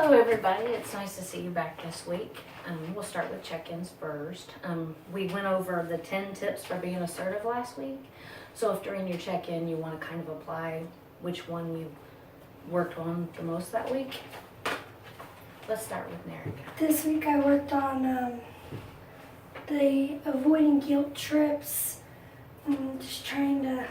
Hello everybody, it's nice to see you back this week. We'll start with check-ins first. We went over the 10 tips for being assertive last week. So if during your check-in you want to kind of apply which one you worked on the most that week, let's start with Nerika. This week I worked on the avoiding guilt trips, just trying to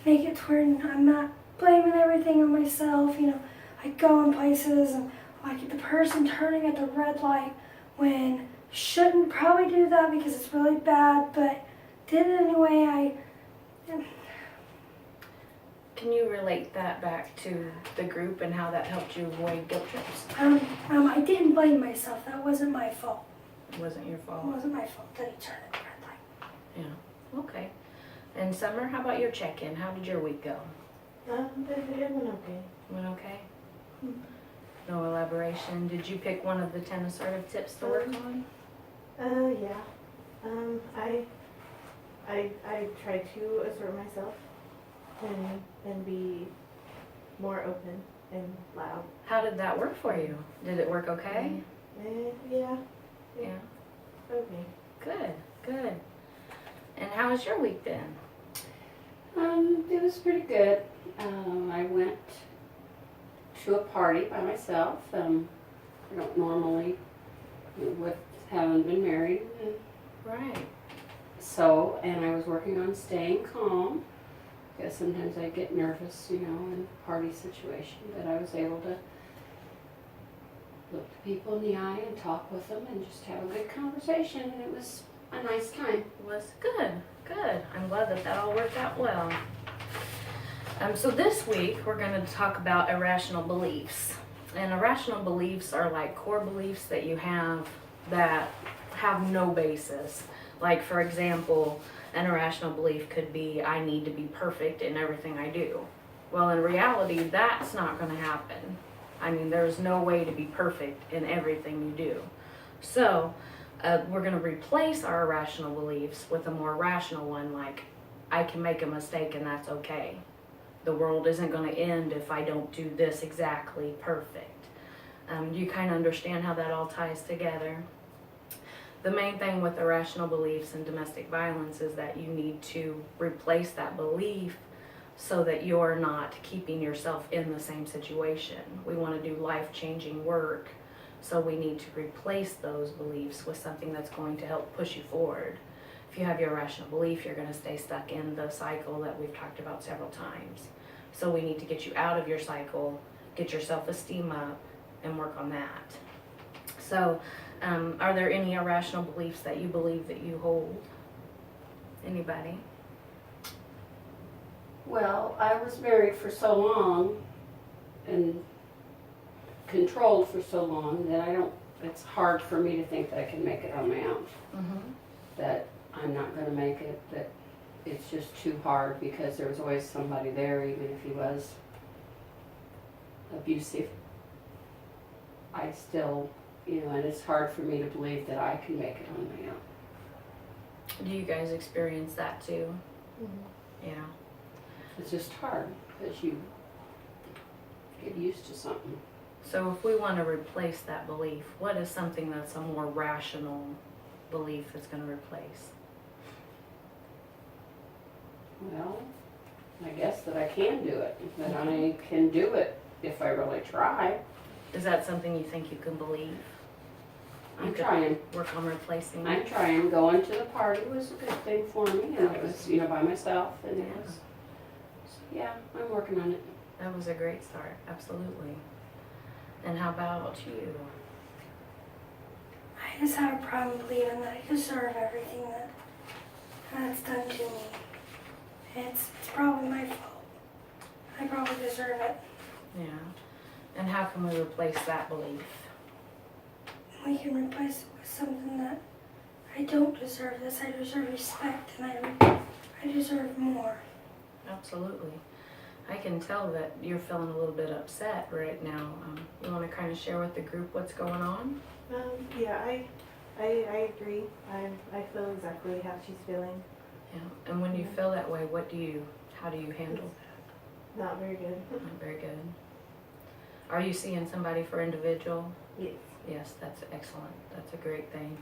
make it to where I'm not blaming everything on myself. You know, I go in places and like the person turning at the red light when shouldn't probably do that because it's really bad, but did it anyway. Can you relate that back to the group and how that helped you avoid guilt trips? I didn't blame myself. That wasn't my fault. It wasn't your fault? It wasn't my fault that he turned at the red light. Yeah, okay. And Summer, how about your check-in? How did your week go? It went okay. Went okay? No elaboration. Did you pick one of the 10 assertive tips to work on? Yeah. I try to assert myself and be more open and loud. How did that work for you? Did it work okay? Yeah. Yeah. Okay. Good, good. And how has your week been? It was pretty good. I went to a party by myself. I don't normally, with having been married. Right. So, and I was working on staying calm, because sometimes I get nervous, in a party situation, but I was able to look people in the eye and talk with them and just have a good conversation, and it was a nice time. Was good, good. I'm glad that that all worked out well. So this week we're going to talk about irrational beliefs. And irrational beliefs are like core beliefs that you have that have no basis. Like, for example, an irrational belief could be, I need to be perfect in everything I do. Well, in reality, that's not going to happen. I mean, there's no way to be perfect in everything you do. So, we're going to replace our irrational beliefs with a more rational one, like, I can make a mistake and that's okay. The world isn't going to end if I don't do this exactly perfect. You kind of understand how that all ties together. The main thing with irrational beliefs and domestic violence is that you need to replace that belief so that you're not keeping yourself in the same situation. We want to do life-changing work, so we need to replace those beliefs with something that's going to help push you forward. If you have your irrational belief, you're going to stay stuck in the cycle that we've talked about several times. So we need to get you out of your cycle, get your self-esteem up, and work on that. So, are there any irrational beliefs that you believe that you hold? Anybody? Well, I was married for so long and controlled for so long that it's hard for me to think that I can make it on my own. Mm-hmm. That I'm not going to make it, that it's just too hard because there was always somebody there, even if he was abusive. I still, and it's hard for me to believe that I can make it on my own. Do you guys experience that too? Mm-hmm. Yeah. It's just hard because you get used to something. So if we want to replace that belief, what is something that's a more rational belief that's going to replace? Well, I guess that I can do it, that I can do it if I really try. Is that something you think you can believe? I'm trying. Work on replacing I'm it? trying. Going to the party was a good thing for me, and it was, by myself, and it was, so yeah, I'm working on it. That was a great start, absolutely. And how about you? I just have a problem believing that I deserve everything that's done to me. It's probably my fault. I probably deserve it. Yeah. And how can we replace that belief? We can replace it with something that I don't deserve this. I deserve respect, and I deserve more. Absolutely. I can tell that you're feeling a little bit upset right now. You want to kind of share with the group what's going on? Yeah, I agree. I feel exactly how she's feeling. Yeah. And when you feel that way, how do you handle that? Not very good. Not very good. Are you seeing somebody for individual? Yes. Yes, that's excellent. That's a great thing.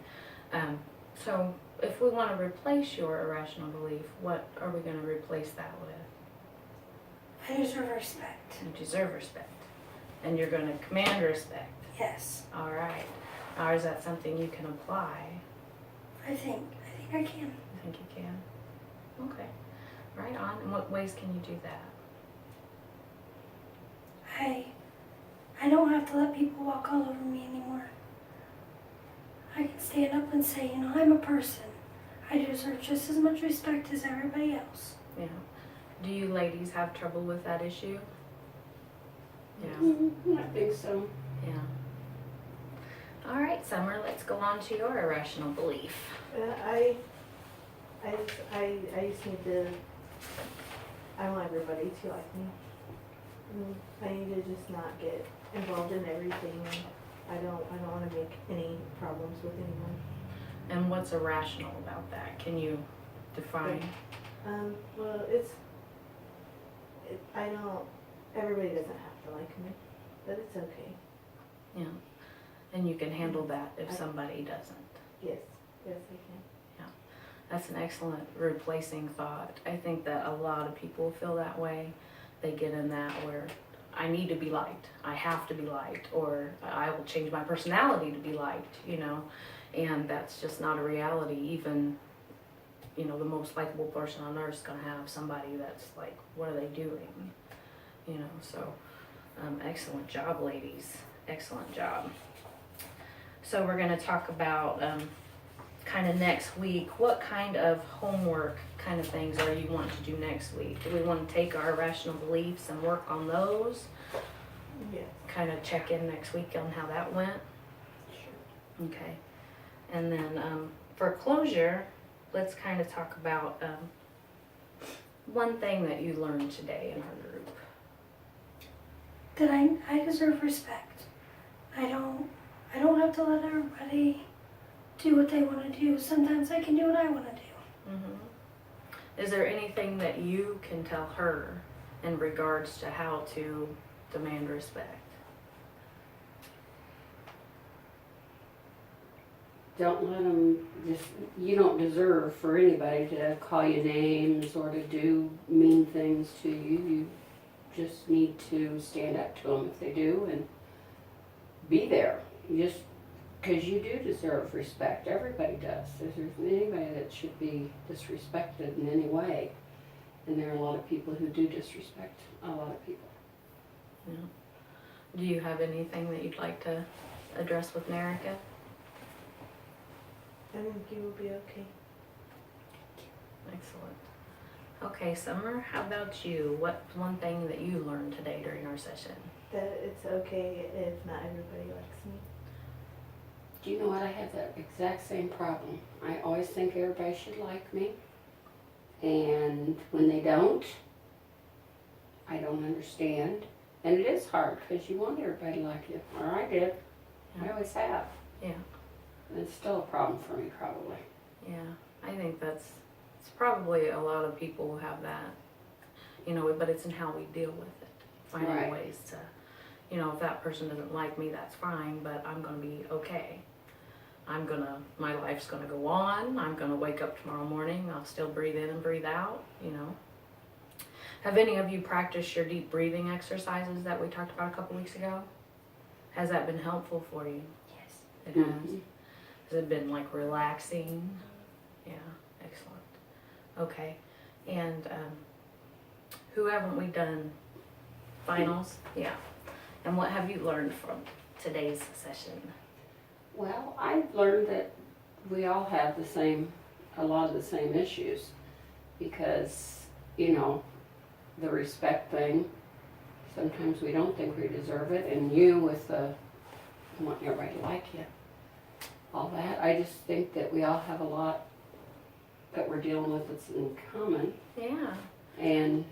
So if we want to replace your irrational belief, what are we going to replace that with? I deserve respect. You deserve respect. And you're going to command respect. Yes, All right. Or is that something you can apply? I think I can. I think you can. Okay. Right on. In what ways can you do that? I don't have to let people walk all over me anymore. I can stand up and say, I'm a person. I deserve just as much respect as everybody else. Yeah. Do you ladies have trouble with that issue? Yeah. I think so. Yeah. All right, Summer, let's go on to your irrational belief. I just need to, I want everybody to like me. I need to just not get involved in everything. I don't want to make any problems with anyone. And what's irrational about that? Can you define? Well, everybody doesn't have to like me, but it's okay. Yeah. And you can handle that if somebody doesn't. Yes, I can. That's an excellent replacing thought. I think that a lot of people feel that way. They get in that where I need to be liked, I have to be liked, or I will change my personality to be liked, and that's just not a reality. Even, the most likable person on earth is going to have somebody that's like, what are they doing? So excellent job, ladies. Excellent job. So we're going to talk about kind of next week, what kind of homework kind of things are you want to do next week? Do we want to take our irrational beliefs and work on those? Yes. Kind of check in next week on how that went? Sure. Okay. And then for closure, let's kind of talk about one thing that you learned today in our group. That I deserve respect. I don't have to let everybody do what they want to do. Sometimes I can do what I want to do. Mm-hmm. Is there anything that you can tell her in regards to how to demand respect? Don't let them you don't deserve for anybody to call you names or to do mean things to you. You just need to stand up to them if they do and be there. Because you do deserve respect. Everybody does. If there's anybody that should be disrespected in any way, and there are a lot of people who do disrespect a lot of people. Yeah. Do you have anything that you'd like to address with Nerica? I think you will be okay. Excellent. Okay, Summer, how about you? What's one thing that you learned today during our session? That it's okay if not everybody likes me. Do you know what? I have that exact same problem. I always think everybody should like me. And when they don't, I don't understand. And it is hard because you want everybody to like you. Or I did. I always have. Yeah. And it's still a problem for me, probably. Yeah, I think it's probably a lot of people who have that, but it's in how we deal with it. Finding Right. ways to, if that person doesn't like me, that's fine, but I'm going to be okay. My life's going to go on. I'm going to wake up tomorrow morning. I'll still breathe in and breathe out, Have any of you practiced your deep breathing exercises that we talked about a couple weeks ago? Has that been helpful for you? Yes. It has. Mhm. Has it been like relaxing? Yeah, excellent. Okay, and who haven't we done finals? Yeah. And what have you learned from today's session? Well, I've learned that we all have a lot of the same issues because, the respect thing, sometimes we don't think we deserve it, and you with the wanting everybody to like you, all that. I just think that we all have a lot that we're dealing with that's in common, Yeah. and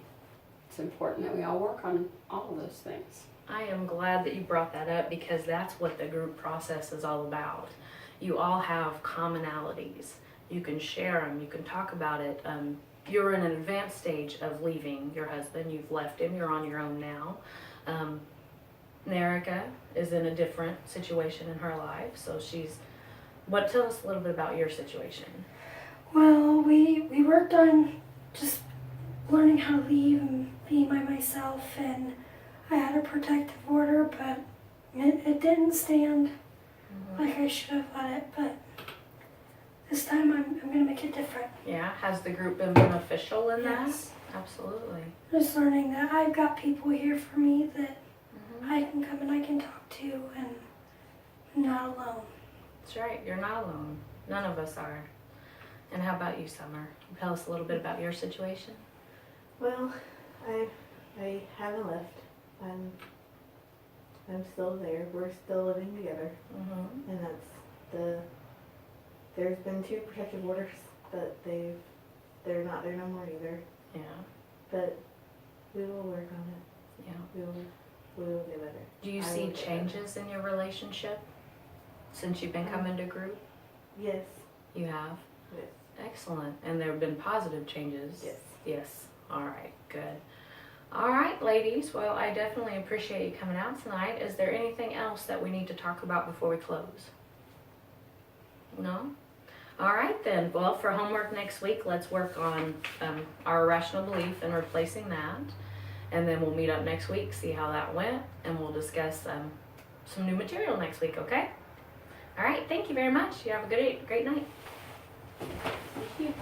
it's important that we all work on all of those things. I am glad that you brought that up because that's what the group process is all about. You all have commonalities. You can share them. You can talk about it. You're in an advanced stage of leaving your husband. You've left him. You're on your own now. Nerica is in a different situation in her life, so tell us a little bit about your situation. Well, we worked on just learning how to leave and being by myself, and I had a protective order, but it didn't stand like I should have let it, but this time I'm going to make it different. Yeah, has the group been beneficial in that? Yes. Absolutely. Just learning that I've got people here for me that I can come and I can talk to, and I'm not alone. That's right, you're not alone. None of us are. And how about you, Summer? Tell us a little bit about your situation. Well, I haven't left. I'm still there. We're still living together, and there's been 2 protective orders, but they're not there no more either. Yeah. But we will work on it. Yeah. We will get better. Do you see changes in your relationship since you've been coming to group? Yes. You have? Yes. Excellent. And there have been positive changes? Yes. Yes. All right. Good. All right, ladies. Well, I definitely appreciate you coming out tonight. Is there anything else that we need to talk about before we close? No? All right, then. Well, for homework next week, let's work on our irrational belief and replacing that. And then we'll meet up next week, see how that went, and we'll discuss some new material next week, okay? All right, thank you very much. You have a great night. Thank you.